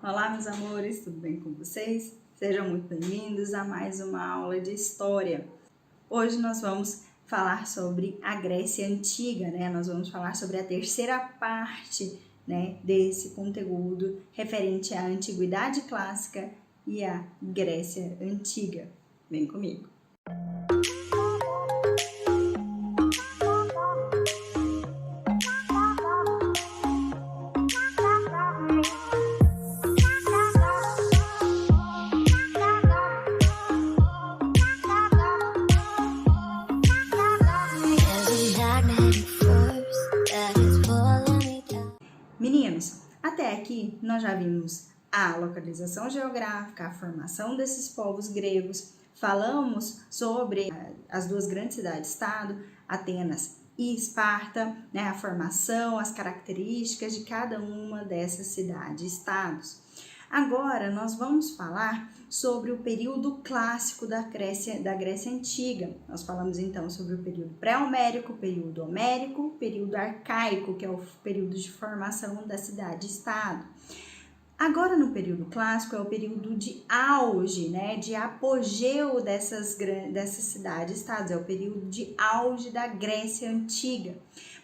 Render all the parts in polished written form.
Olá, meus amores, tudo bem com vocês? Sejam muito bem-vindos a mais uma aula de História. Hoje nós vamos falar sobre a Grécia Antiga, né? Nós vamos falar sobre a terceira parte, né, desse conteúdo referente à Antiguidade Clássica e à Grécia Antiga. Vem comigo! Meninos, até aqui nós já vimos a localização geográfica, a formação desses povos gregos, falamos sobre as duas grandes cidades-estado, Atenas e Esparta, né, a formação, as características de cada uma dessas cidades-estados. Agora nós vamos falar sobre o período clássico da Grécia Antiga. Nós falamos então sobre o período pré-homérico, período homérico, período arcaico, que é o período de formação da cidade-estado. Agora no período clássico é o período de auge, né, de apogeu dessas cidades-estados, é o período de auge da Grécia Antiga.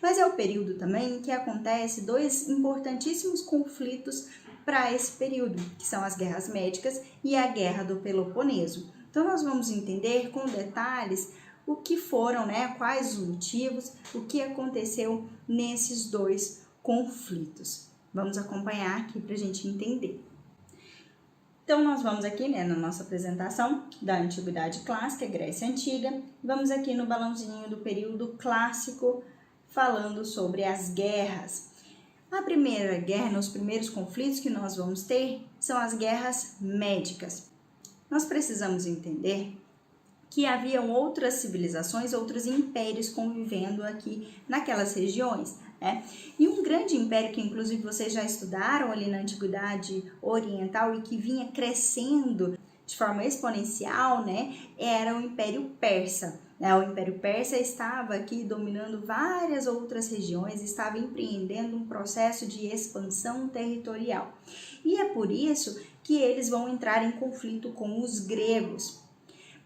Mas é o período também em que acontece dois importantíssimos conflitos para esse período, que são as guerras médicas e a guerra do Peloponeso. Então nós vamos entender com detalhes o que foram, né, quais os motivos, o que aconteceu nesses dois conflitos. Vamos acompanhar aqui para a gente entender. Então nós vamos aqui, né, na nossa apresentação da Antiguidade Clássica, Grécia Antiga, vamos aqui no balãozinho do período clássico, falando sobre as guerras. A primeira guerra, os primeiros conflitos que nós vamos ter são as guerras médicas. Nós precisamos entender que haviam outras civilizações, outros impérios convivendo aqui naquelas regiões, né? E um grande império que inclusive vocês já estudaram ali na Antiguidade Oriental e que vinha crescendo de forma exponencial, né, era o Império Persa. O Império Persa estava aqui dominando várias outras regiões, estava empreendendo um processo de expansão territorial. E é por isso que eles vão entrar em conflito com os gregos.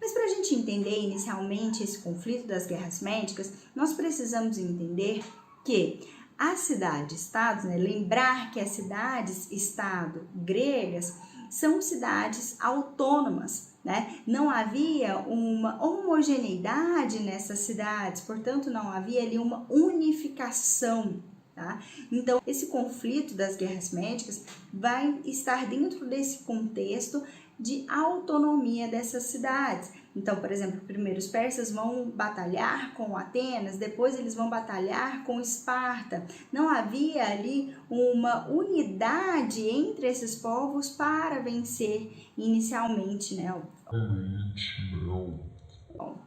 Mas para a gente entender inicialmente esse conflito das guerras médicas, nós precisamos entender que as cidades-estados, né, lembrar que as cidades-estado gregas são cidades autônomas, né? Não havia uma homogeneidade nessas cidades, portanto não havia ali uma unificação, tá? Então esse conflito das guerras médicas vai estar dentro desse contexto de autonomia dessas cidades. Então, por exemplo, primeiro os persas vão batalhar com Atenas, depois eles vão batalhar com Esparta. Não havia ali uma unidade entre esses povos para vencer inicialmente, né?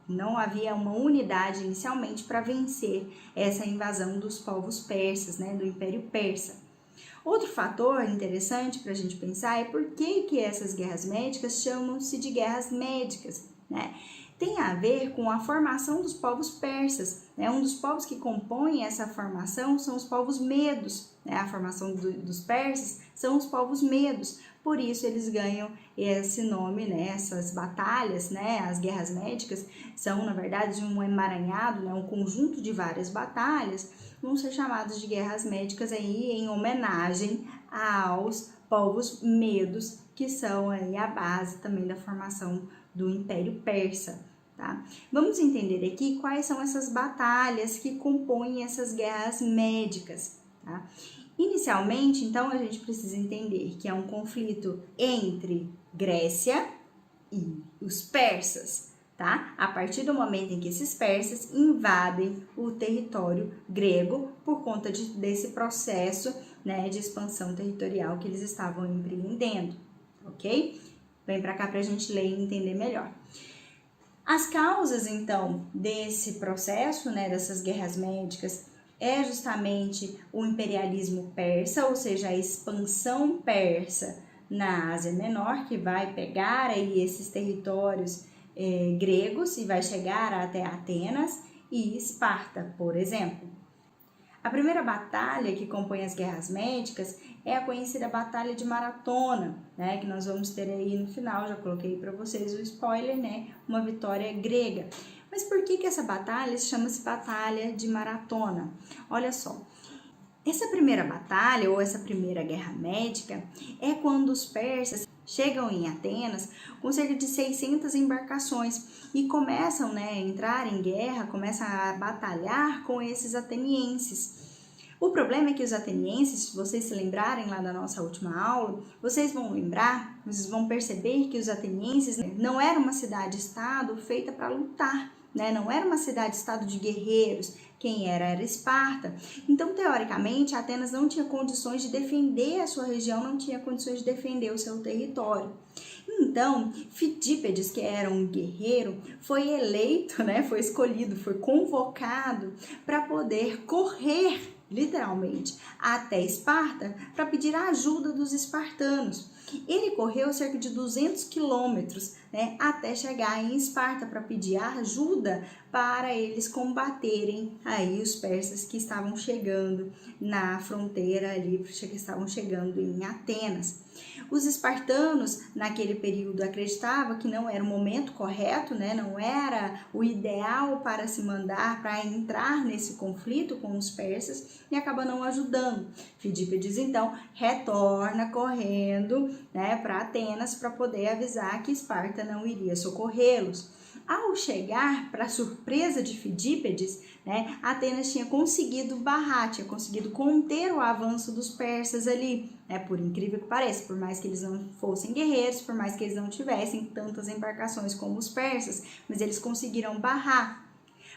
Não havia uma unidade inicialmente para vencer essa invasão dos povos persas, né? Do Império Persa. Outro fator interessante para a gente pensar é por que essas guerras médicas chamam-se de guerras médicas, né? Tem a ver com a formação dos povos persas, né? Um dos povos que compõem essa formação são os povos medos, né? A formação dos persas são os povos medos, por isso eles ganham esse nome, né? Essas batalhas, né? As guerras médicas são, na verdade, um emaranhado, né? Um conjunto de várias batalhas, vão ser chamadas de guerras médicas aí em homenagem aos povos medos, que são aí a base também da formação do Império Persa, tá? Vamos entender aqui quais são essas batalhas que compõem essas guerras médicas, tá? Inicialmente, então, a gente precisa entender que é um conflito entre Grécia e os persas, tá? A partir do momento em que esses persas invadem o território grego por conta desse processo, né, de expansão territorial que eles estavam empreendendo, ok? Vem para cá para a gente ler e entender melhor. As causas, então, desse processo, né, dessas guerras médicas, é justamente o imperialismo persa, ou seja, a expansão persa na Ásia Menor, que vai pegar aí esses territórios gregos e vai chegar até Atenas e Esparta, por exemplo. A primeira batalha que compõe as guerras médicas é a conhecida Batalha de Maratona, né, que nós vamos ter aí no final, já coloquei para vocês o spoiler, né, uma vitória grega. Mas por que essa batalha chama-se Batalha de Maratona? Olha só, essa primeira batalha ou essa primeira guerra médica é quando os persas chegam em Atenas com cerca de 600 embarcações e começam, né, a entrar em guerra, começam a batalhar com esses atenienses. O problema é que os atenienses, se vocês se lembrarem lá da nossa última aula, vocês vão lembrar, vocês vão perceber que os atenienses não era uma cidade-estado feita para lutar, né? Não era uma cidade-estado de guerreiros, quem era Esparta. Então, teoricamente, Atenas não tinha condições de defender a sua região, não tinha condições de defender o seu território. Então, Fidípedes, que era um guerreiro, foi eleito, né? Foi escolhido, foi convocado para poder correr literalmente, até Esparta para pedir a ajuda dos espartanos. Ele correu cerca de 200 quilômetros, né, até chegar em Esparta para pedir ajuda para eles combaterem aí os persas que estavam chegando na fronteira ali, que estavam chegando em Atenas. Os espartanos, naquele período, acreditavam que não era o momento correto, né? Não era o ideal para se mandar, para entrar nesse conflito com os persas e acaba não ajudando. Fidípedes, então, retorna correndo, né, para Atenas para poder avisar que Esparta não iria socorrê-los. Ao chegar, para surpresa de Fidípedes, né, Atenas tinha conseguido barrar, tinha conseguido conter o avanço dos persas ali, né, por incrível que pareça, por mais que eles não fossem guerreiros, por mais que eles não tivessem tantas embarcações como os persas, mas eles conseguiram barrar.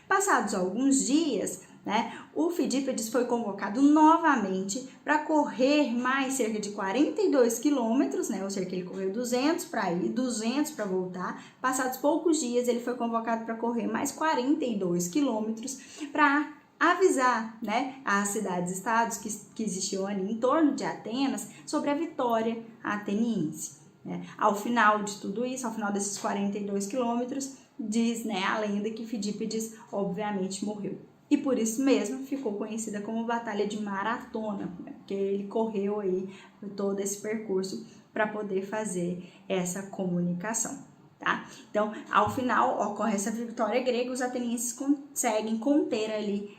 Passados alguns dias, né, o Fidípedes foi convocado novamente para correr mais cerca de 42 quilômetros, né, ou seja, que ele correu 200 para ir, 200 para voltar. Passados poucos dias, ele foi convocado para correr mais 42 quilômetros para avisar, né, as cidades-estados que existiam ali em torno de Atenas sobre a vitória ateniense. Né. Ao final de tudo isso, ao final desses 42 quilômetros, diz, né, a lenda que Fidípedes obviamente morreu. E por isso mesmo ficou conhecida como Batalha de Maratona, né, porque ele correu aí todo esse percurso para poder fazer essa comunicação, tá? Então, ao final, ocorre essa vitória grega, os atenienses conseguem conter ali,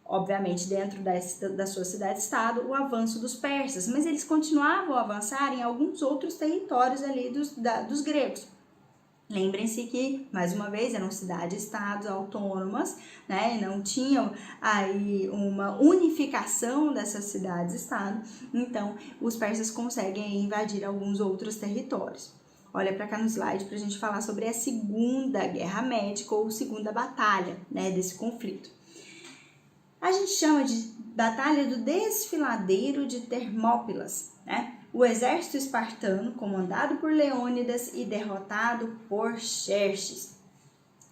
obviamente dentro da sua cidade-estado, o avanço dos persas, mas eles continuavam a avançar em alguns outros territórios ali dos gregos. Lembrem-se que, mais uma vez, eram cidades-estados autônomas, né? Não tinham aí uma unificação dessas cidades-estado, então os persas conseguem invadir alguns outros territórios. Olha para cá no slide para a gente falar sobre a segunda guerra médica ou segunda batalha, né, desse conflito. A gente chama de Batalha do Desfiladeiro de Termópilas, né? O exército espartano, comandado por Leônidas e derrotado por Xerxes.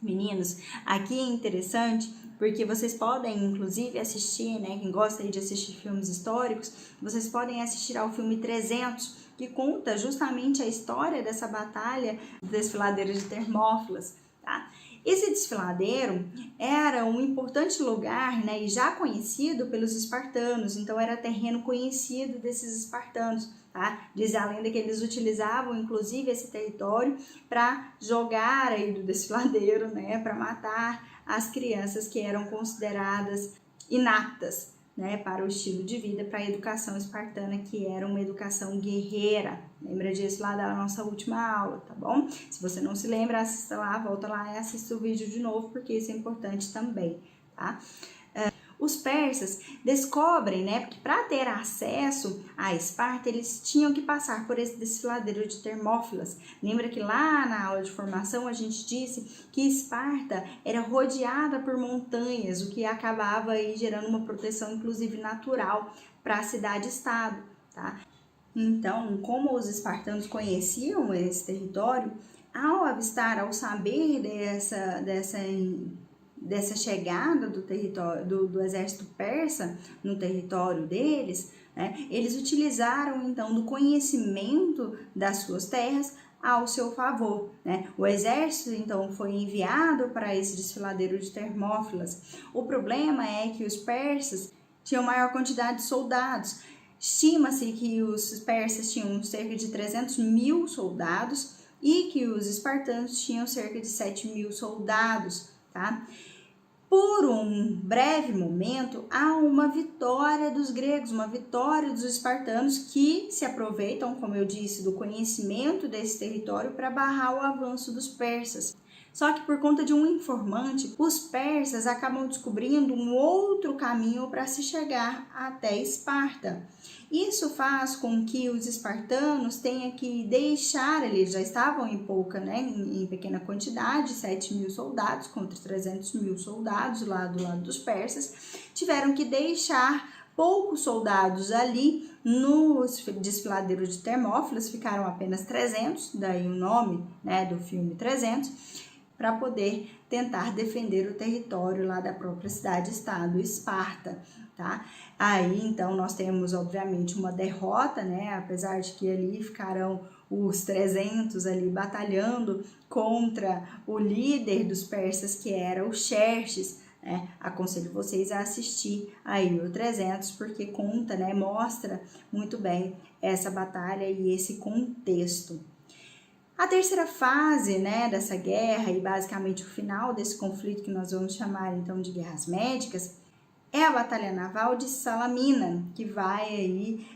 Meninos, aqui é interessante porque vocês podem, inclusive, assistir, né? Quem gosta aí de assistir filmes históricos, vocês podem assistir ao filme 300, que conta justamente a história dessa batalha do Desfiladeiro de Termópilas, tá? Esse desfiladeiro era um importante lugar, né, e já conhecido pelos espartanos, então era terreno conhecido desses espartanos, tá? Diz a lenda que eles utilizavam, inclusive, esse território para jogar aí do desfiladeiro, né, para matar as crianças que eram consideradas inaptas, né, para o estilo de vida, para a educação espartana, que era uma educação guerreira. Lembra disso lá da nossa última aula, tá bom? Se você não se lembra, assista lá, volta lá e assista o vídeo de novo, porque isso é importante também, tá? Os persas descobrem, né, porque para ter acesso a Esparta, eles tinham que passar por esse desfiladeiro de Termópilas. Lembra que lá na aula de formação a gente disse que Esparta era rodeada por montanhas, o que acabava aí gerando uma proteção, inclusive natural, para a cidade-estado, tá? Então, como os espartanos conheciam esse território, ao avistar, ao saber dessa chegada do território do exército persa no território deles, né, eles utilizaram então do conhecimento das suas terras ao seu favor, né? O exército, então, foi enviado para esse desfiladeiro de Termópilas. O problema é que os persas tinham maior quantidade de soldados. Estima-se que os persas tinham cerca de 300 mil soldados e que os espartanos tinham cerca de 7 mil soldados, tá? Por um breve momento, há uma vitória dos gregos, uma vitória dos espartanos que se aproveitam, como eu disse, do conhecimento desse território para barrar o avanço dos persas. Só que por conta de um informante, os persas acabam descobrindo um outro caminho para se chegar até Esparta. Isso faz com que os espartanos tenham que deixar, eles já estavam em pouca, né, em pequena quantidade, 7 mil soldados contra 300 mil soldados lá do lado dos persas, tiveram que deixar poucos soldados ali no desfiladeiro de Termópilas, ficaram apenas 300, daí o nome, né, do filme 300, para poder tentar defender o território lá da própria cidade-estado, Esparta, tá? Aí, então, nós temos, obviamente, uma derrota, né? Apesar de que ali ficarão os 300 ali batalhando contra o líder dos persas, que era o Xerxes, né? Aconselho vocês a assistir aí o 300, porque conta, né? Mostra muito bem essa batalha e esse contexto. A terceira fase, né, dessa guerra e basicamente o final desse conflito que nós vamos chamar então de guerras médicas é a batalha naval de Salamina, que vai aí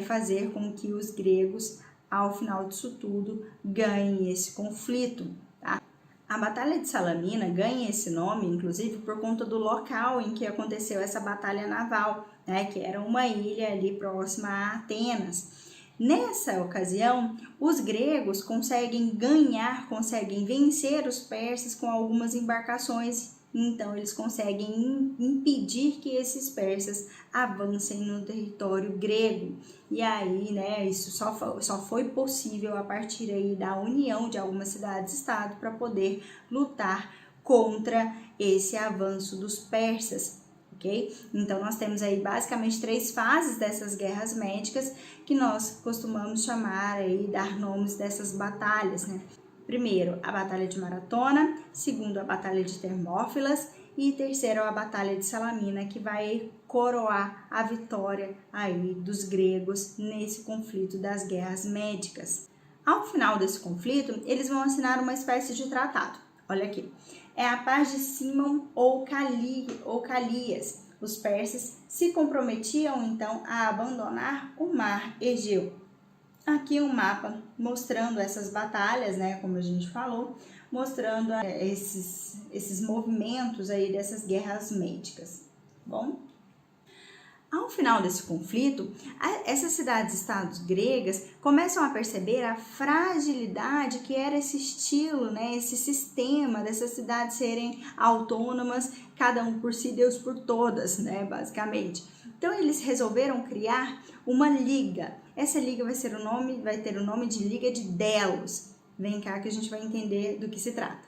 fazer com que os gregos, ao final disso tudo, ganhem esse conflito. Tá? A batalha de Salamina ganha esse nome, inclusive, por conta do local em que aconteceu essa batalha naval, né, que era uma ilha ali próxima a Atenas. Nessa ocasião, os gregos conseguem vencer os persas com algumas embarcações, então eles conseguem impedir que esses persas avancem no território grego. E aí, né, isso só foi possível a partir aí da união de algumas cidades-estado para poder lutar contra esse avanço dos persas. Okay? Então, nós temos aí basicamente 3 fases dessas guerras médicas que nós costumamos chamar aí, dar nomes dessas batalhas, né? Primeiro, a Batalha de Maratona, segundo, a Batalha de Termópilas e terceiro, a Batalha de Salamina, que vai coroar a vitória aí dos gregos nesse conflito das guerras médicas. Ao final desse conflito, eles vão assinar uma espécie de tratado. Olha aqui. É a paz de Símon ou Calias. Os persas se comprometiam então a abandonar o mar Egeu. Aqui um mapa mostrando essas batalhas, né, como a gente falou, mostrando esses movimentos aí dessas guerras médicas. Bom? Ao final desse conflito, essas cidades-estados gregas começam a perceber a fragilidade que era esse estilo, né, esse sistema dessas cidades serem autônomas, cada um por si, Deus por todas, né, basicamente. Então eles resolveram criar uma liga. Essa liga vai ter o nome de Liga de Delos. Vem cá que a gente vai entender do que se trata.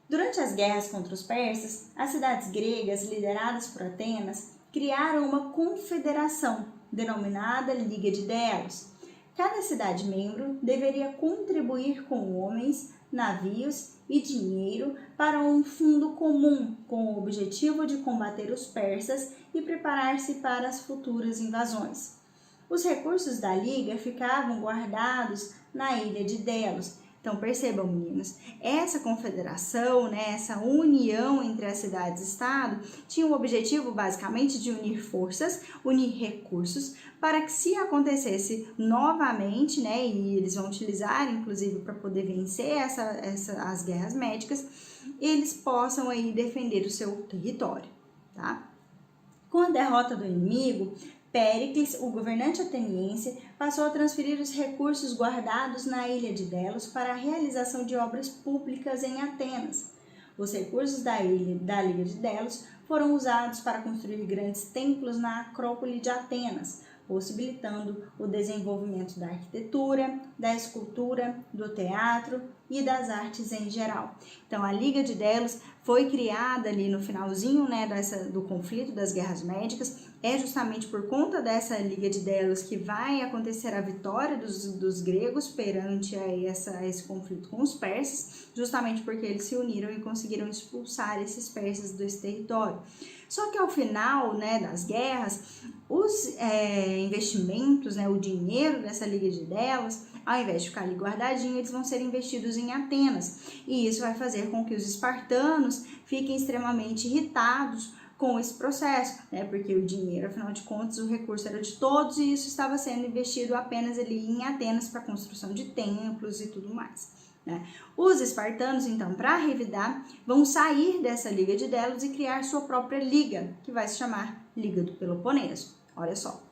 Durante as guerras contra os persas, as cidades gregas lideradas por Atenas criaram uma confederação, denominada Liga de Delos. Cada cidade-membro deveria contribuir com homens, navios e dinheiro para um fundo comum, com o objetivo de combater os persas e preparar-se para as futuras invasões. Os recursos da Liga ficavam guardados na ilha de Delos. Então, percebam, meninos, essa confederação, né, essa união entre as cidades-estado tinha o objetivo, basicamente, de unir forças, unir recursos, para que se acontecesse novamente, né, e eles vão utilizar, inclusive, para poder vencer as guerras médicas, eles possam aí defender o seu território, tá? Com a derrota do inimigo, Péricles, o governante ateniense, passou a transferir os recursos guardados na ilha de Delos para a realização de obras públicas em Atenas. Os recursos da Liga de Delos foram usados para construir grandes templos na Acrópole de Atenas, possibilitando o desenvolvimento da arquitetura, da escultura, do teatro e das artes em geral. Então, a Liga de Delos foi criada ali no finalzinho, né, do conflito das guerras médicas. É justamente por conta dessa Liga de Delos que vai acontecer a vitória dos gregos perante esse conflito com os persas, justamente porque eles se uniram e conseguiram expulsar esses persas desse território. Só que ao final, né, das guerras, os investimentos, né, o dinheiro dessa Liga de Delos, ao invés de ficar ali guardadinho, eles vão ser investidos em Atenas. E isso vai fazer com que os espartanos fiquem extremamente irritados com esse processo, né? Porque o dinheiro, afinal de contas, o recurso era de todos e isso estava sendo investido apenas ali em Atenas para a construção de templos e tudo mais, né? Os espartanos, então, para revidar, vão sair dessa Liga de Delos e criar sua própria liga, que vai se chamar Liga do Peloponeso. Olha só.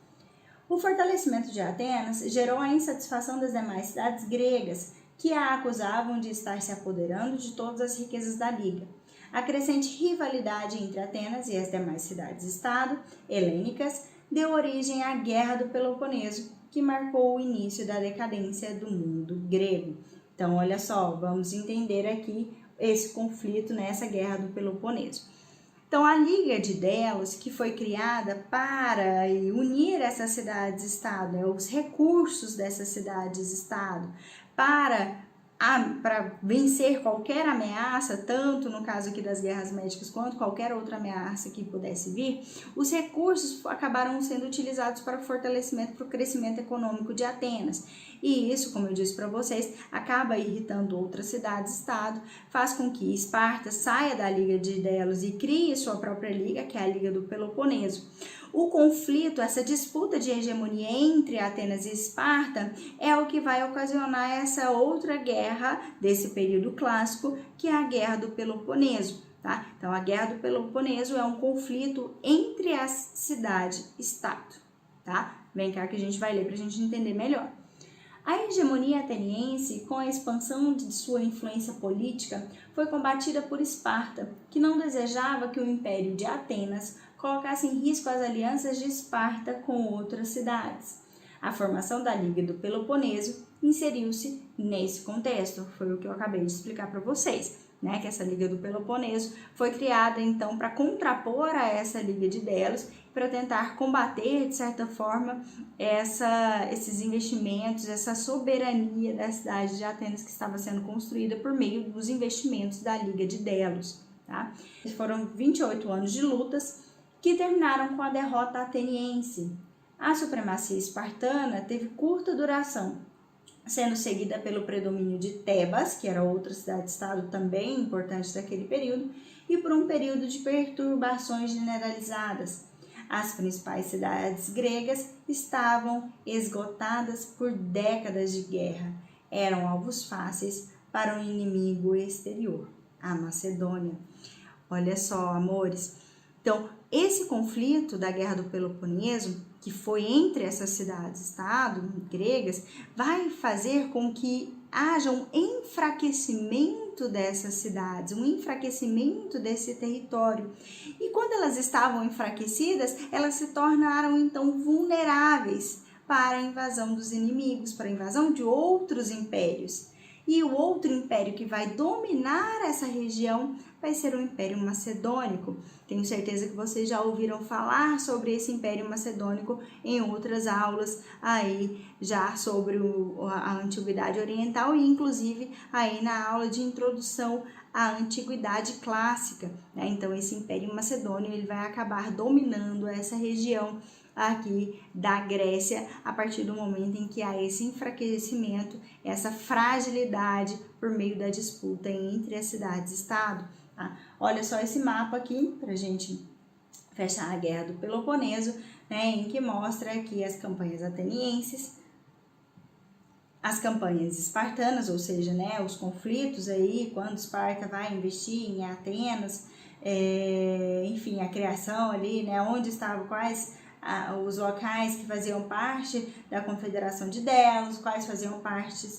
O fortalecimento de Atenas gerou a insatisfação das demais cidades gregas, que a acusavam de estar se apoderando de todas as riquezas da Liga. A crescente rivalidade entre Atenas e as demais cidades-estado helênicas deu origem à Guerra do Peloponeso, que marcou o início da decadência do mundo grego. Então, olha só, vamos entender aqui esse conflito nessa Guerra do Peloponeso. Então, a Liga de Delos, que foi criada para unir essas cidades-estado, né, os recursos dessas cidades-estado, para vencer qualquer ameaça, tanto no caso aqui das guerras médicas, quanto qualquer outra ameaça que pudesse vir, os recursos acabaram sendo utilizados para o fortalecimento, para o crescimento econômico de Atenas. E isso, como eu disse para vocês, acaba irritando outras cidades-estado, faz com que Esparta saia da Liga de Delos e crie sua própria liga, que é a Liga do Peloponeso. O conflito, essa disputa de hegemonia entre Atenas e Esparta é o que vai ocasionar essa outra guerra desse período clássico, que é a Guerra do Peloponeso, tá? Então, a Guerra do Peloponeso é um conflito entre as cidades-estado, tá? Vem cá que a gente vai ler para a gente entender melhor. A hegemonia ateniense, com a expansão de sua influência política, foi combatida por Esparta, que não desejava que o Império de Atenas colocasse em risco as alianças de Esparta com outras cidades. A formação da Liga do Peloponeso inseriu-se nesse contexto, foi o que eu acabei de explicar para vocês, né? Que essa Liga do Peloponeso foi criada então para contrapor a essa Liga de Delos, para tentar combater, de certa forma, esses investimentos, essa soberania da cidade de Atenas que estava sendo construída por meio dos investimentos da Liga de Delos, tá? Foram 28 anos de lutas que terminaram com a derrota ateniense. A supremacia espartana teve curta duração, sendo seguida pelo predomínio de Tebas, que era outra cidade-estado também importante daquele período, e por um período de perturbações generalizadas. As principais cidades gregas estavam esgotadas por décadas de guerra, eram alvos fáceis para um inimigo exterior, a Macedônia. Olha só, amores. Então, esse conflito da Guerra do Peloponeso, que foi entre essas cidades-estado gregas, vai fazer com que haja um enfraquecimento dessas cidades, um enfraquecimento desse território. E quando elas estavam enfraquecidas, elas se tornaram então vulneráveis para a invasão dos inimigos, para a invasão de outros impérios. E o outro império que vai dominar essa região vai ser o Império Macedônico. Tenho certeza que vocês já ouviram falar sobre esse Império Macedônico em outras aulas aí já sobre a Antiguidade Oriental e inclusive aí na aula de introdução à Antiguidade Clássica, né? Então esse Império Macedônio ele vai acabar dominando essa região aqui da Grécia a partir do momento em que há esse enfraquecimento, essa fragilidade por meio da disputa entre as cidades-estado. Tá? Olha só esse mapa aqui para a gente fechar a Guerra do Peloponeso, né, em que mostra aqui as campanhas atenienses, as campanhas espartanas, ou seja, né, os conflitos aí, quando Esparta vai investir em Atenas, enfim, a criação ali, né, onde estavam quais os locais que faziam parte da Confederação de Delos, quais faziam parte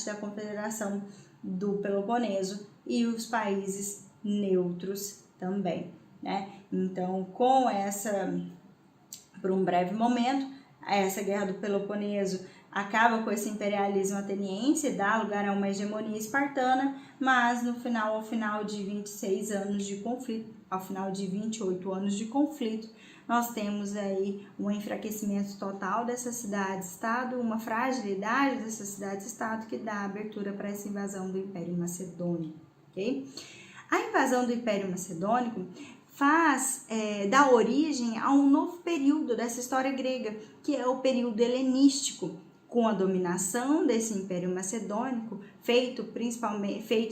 da Confederação do Peloponeso e os países neutros também, né? Então, por um breve momento, essa Guerra do Peloponeso acaba com esse imperialismo ateniense, dá lugar a uma hegemonia espartana, mas ao final de 26 anos de conflito, ao final de 28 anos de conflito, nós temos aí um enfraquecimento total dessas cidades-estado, uma fragilidade dessas cidades-estado que dá abertura para essa invasão do Império Macedônico, ok? A invasão do Império Macedônico dá origem a um novo período dessa história grega, que é o período helenístico, com a dominação desse Império Macedônico, feito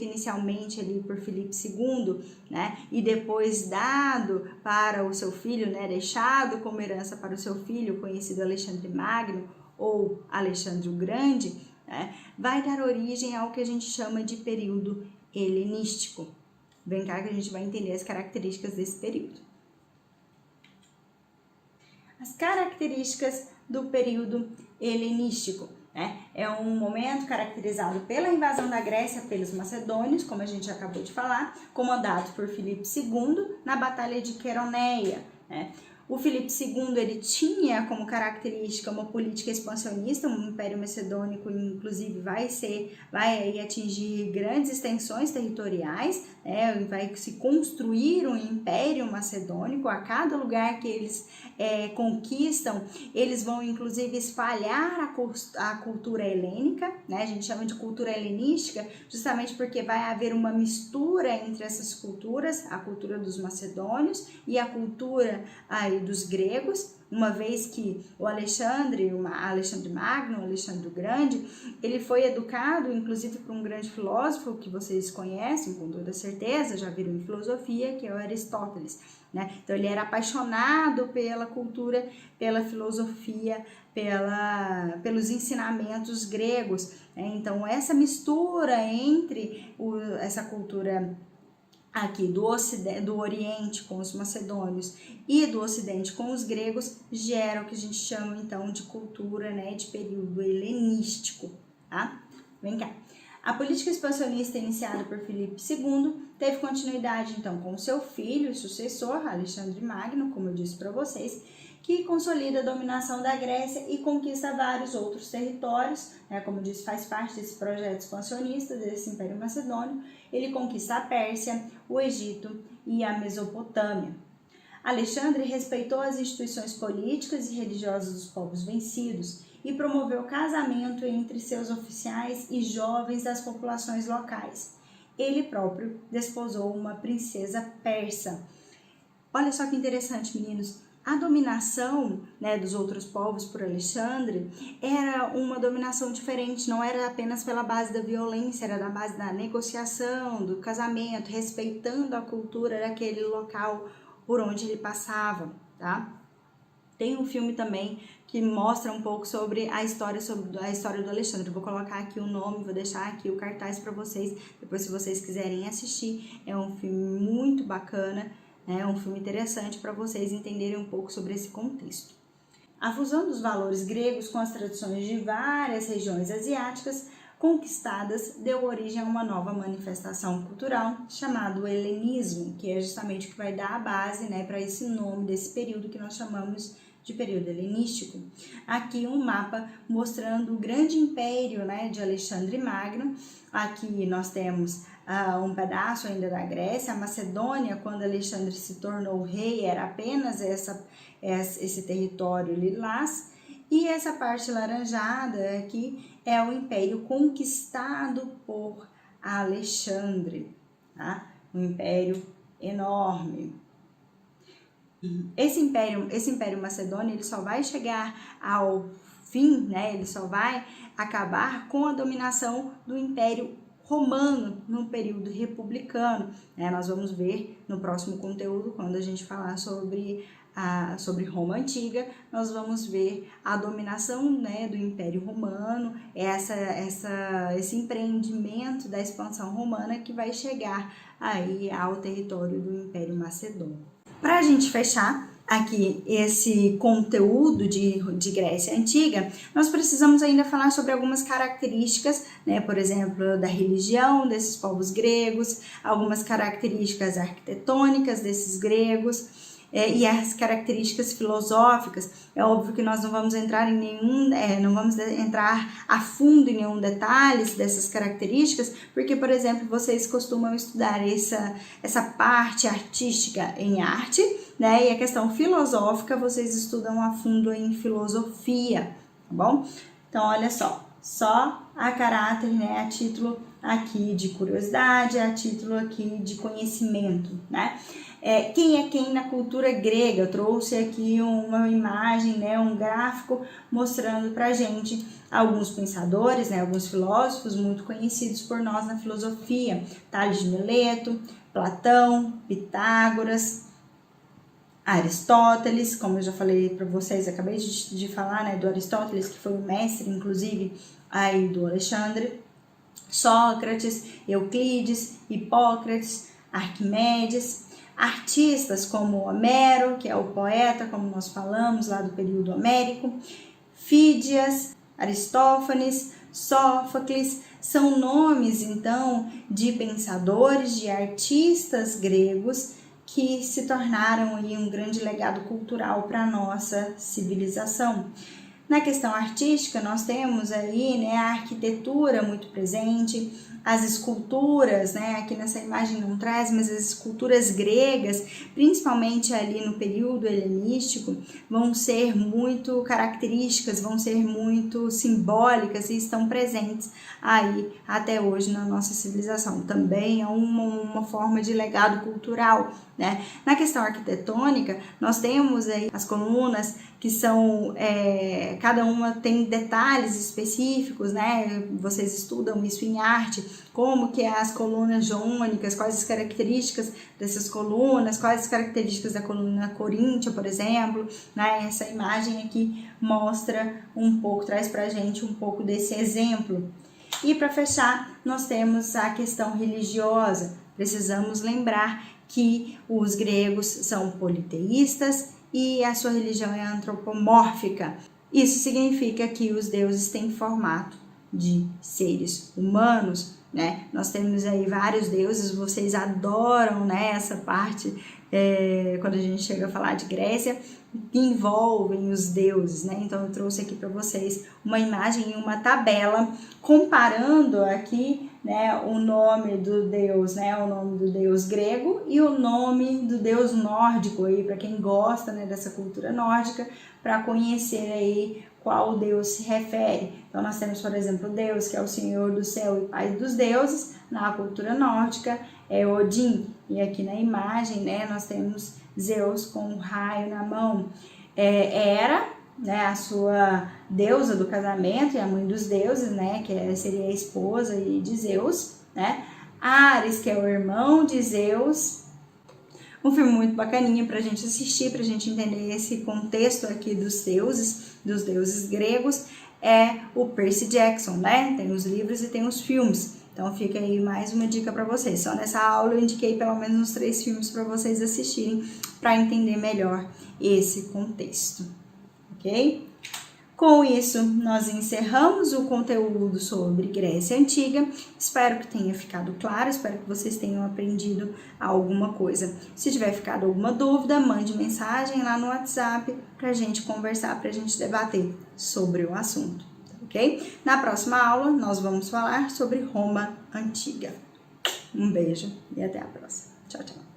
inicialmente ali por Filipe II, né, e depois dado para o seu filho, né, deixado como herança para o seu filho, conhecido Alexandre Magno ou Alexandre o Grande, né, vai dar origem ao que a gente chama de período helenístico. Vem cá que a gente vai entender as características desse período. As características do período helenístico, né? É um momento caracterizado pela invasão da Grécia pelos macedônios, como a gente acabou de falar, comandado por Filipe II na Batalha de Queroneia, né? O Filipe II ele tinha como característica uma política expansionista, um império macedônico, inclusive vai aí atingir grandes extensões territoriais, né? Vai se construir um império macedônico. A cada lugar que eles conquistam, eles vão inclusive espalhar a cultura helênica, né? A gente chama de cultura helenística, justamente porque vai haver uma mistura entre essas culturas, a cultura dos macedônios e a cultura aí dos gregos, uma vez que o Alexandre Magno, Alexandre o Grande, ele foi educado inclusive por um grande filósofo que vocês conhecem com toda certeza, já viram em filosofia, que é o Aristóteles, né? Então ele era apaixonado pela cultura, pela filosofia, pelos ensinamentos gregos, né? Então essa mistura entre essa cultura aqui do Oriente com os macedônios e do Ocidente com os gregos gera o que a gente chama então de cultura, né, de período helenístico, tá? Vem cá. A política expansionista iniciada por Filipe II teve continuidade então com o seu filho e sucessor, Alexandre Magno, como eu disse para vocês, que consolida a dominação da Grécia e conquista vários outros territórios, né? Como eu disse, faz parte desse projeto expansionista, desse Império Macedônio. Ele conquista a Pérsia, o Egito e a Mesopotâmia. Alexandre respeitou as instituições políticas e religiosas dos povos vencidos e promoveu o casamento entre seus oficiais e jovens das populações locais. Ele próprio desposou uma princesa persa. Olha só que interessante, meninos. A dominação, né, dos outros povos por Alexandre era uma dominação diferente, não era apenas pela base da violência, era da base da negociação, do casamento, respeitando a cultura daquele local por onde ele passava, tá? Tem um filme também que mostra um pouco sobre a história do Alexandre. Eu vou colocar aqui o nome, vou deixar aqui o cartaz para vocês, depois se vocês quiserem assistir. É um filme muito bacana, é um filme interessante para vocês entenderem um pouco sobre esse contexto. A fusão dos valores gregos com as tradições de várias regiões asiáticas conquistadas deu origem a uma nova manifestação cultural chamada o helenismo, que é justamente o que vai dar a base, né, para esse nome desse período que nós chamamos de período helenístico. Aqui um mapa mostrando o grande império, né, de Alexandre Magno. Aqui nós temos um pedaço ainda da Grécia. A Macedônia, quando Alexandre se tornou rei, era apenas esse território lilás. E essa parte laranjada aqui é o império conquistado por Alexandre, tá? Um império enorme. Esse império macedônio, ele só vai chegar ao fim, né? Ele só vai acabar com a dominação do Império Romano no período republicano, né? Nós vamos ver no próximo conteúdo, quando a gente falar sobre Roma Antiga, nós vamos ver a dominação, né, do Império Romano, esse empreendimento da expansão romana que vai chegar aí ao território do Império Macedônio. Para a gente fechar aqui esse conteúdo de Grécia Antiga, nós precisamos ainda falar sobre algumas características, né, por exemplo, da religião desses povos gregos, algumas características arquitetônicas desses gregos, e as características filosóficas. É óbvio que nós não vamos entrar não vamos entrar a fundo em nenhum detalhe dessas características, porque, por exemplo, vocês costumam estudar essa parte artística em arte, né? E a questão filosófica vocês estudam a fundo em filosofia, tá bom? Então, olha só a caráter, né? A título aqui de curiosidade, a título aqui de conhecimento, né? Quem é quem na cultura grega? Eu trouxe aqui uma imagem, né, um gráfico mostrando pra gente alguns pensadores, né, alguns filósofos muito conhecidos por nós na filosofia. Tales de Mileto, Platão, Pitágoras, Aristóteles, como eu já falei para vocês, acabei de falar, né, do Aristóteles, que foi o mestre, inclusive, aí do Alexandre, Sócrates, Euclides, Hipócrates, Arquimedes, artistas como Homero, que é o poeta, como nós falamos, lá do período homérico, Fídias, Aristófanes, Sófocles, são nomes, então, de pensadores, de artistas gregos que se tornaram aí um grande legado cultural para a nossa civilização. Na questão artística, nós temos aí, né, a arquitetura muito presente, as esculturas, né, aqui nessa imagem não traz, mas as esculturas gregas, principalmente ali no período helenístico, vão ser muito características, vão ser muito simbólicas e estão presentes aí até hoje na nossa civilização. Também é uma forma de legado cultural, né? Na questão arquitetônica, nós temos aí as colunas que são, cada uma tem detalhes específicos, né? Vocês estudam isso em arte, como que é as colunas jônicas, quais as características dessas colunas, quais as características da coluna coríntia, por exemplo, né? Essa imagem aqui mostra um pouco, traz pra gente um pouco desse exemplo. E para fechar, nós temos a questão religiosa. Precisamos lembrar que os gregos são politeístas e a sua religião é antropomórfica. Isso significa que os deuses têm formato de seres humanos, né? Nós temos aí vários deuses, vocês adoram, né, essa parte, quando a gente chega a falar de Grécia, que envolvem os deuses, né? Então eu trouxe aqui para vocês uma imagem e uma tabela comparando aqui, né, o nome do deus, né, o nome do deus grego e o nome do deus nórdico aí, para quem gosta, né, dessa cultura nórdica, para conhecer aí qual Deus se refere. Então nós temos, por exemplo, Deus, que é o Senhor do céu e Pai dos deuses, na cultura nórdica é Odin, e aqui na imagem, né, nós temos Zeus com um raio na mão. Hera, né, a sua deusa do casamento e a mãe dos deuses, né, que seria a esposa de Zeus, né? Ares, que é o irmão de Zeus. Um filme muito bacaninha pra gente assistir, pra gente entender esse contexto aqui dos deuses gregos, é o Percy Jackson, né? Tem os livros e tem os filmes. Então fica aí mais uma dica para vocês. Só nessa aula eu indiquei pelo menos uns 3 filmes para vocês assistirem para entender melhor esse contexto, ok? Com isso, nós encerramos o conteúdo sobre Grécia Antiga. Espero que tenha ficado claro, espero que vocês tenham aprendido alguma coisa. Se tiver ficado alguma dúvida, mande mensagem lá no WhatsApp para a gente conversar, para a gente debater sobre o assunto, ok? Na próxima aula, nós vamos falar sobre Roma Antiga. Um beijo e até a próxima. Tchau, tchau.